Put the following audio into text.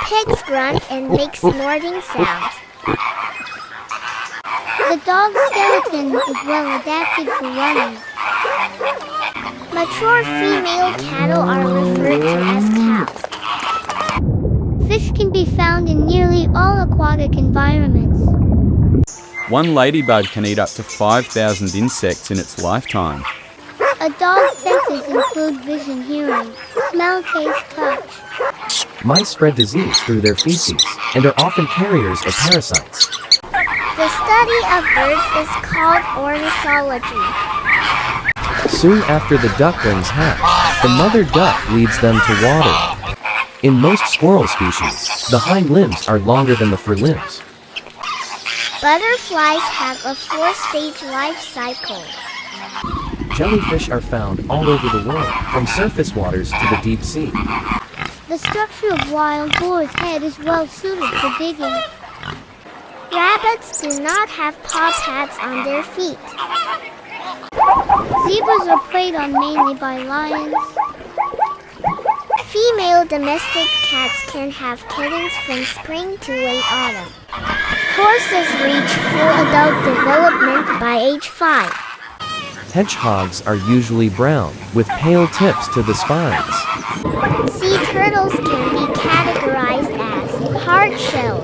Pigs grunt and make snorting sounds. The dog's skeleton is well adapted for running. Mature female cattle are referred to as cows. Fish can be found in nearly all aquatic environments. One ladybug can eat up to 5,000 insects in its lifetime. A dog's senses include vision, hearing, smell, taste, touch. Mice spread disease through their feces and are often carriers of parasites. The study of birds is called ornithology. Soon after the ducklings hatch, the mother duck leads them to water. In most squirrel species, the hind limbs are longer than the forelimbs. Butterflies have a 4-stage life cycle. Jellyfish are found all over the world, from surface waters to the deep sea. The structure of wild boar's head is well suited for digging. Rabbits do not have paw pads on their feet. Zebras are preyed on mainly by lions. Female domestic cats can have kittens from spring to late autumn. Horses reach full adult development by age 5. Hedgehogs are usually brown, with pale tips to the spines. Sea turtles can be categorized as hard-shelled.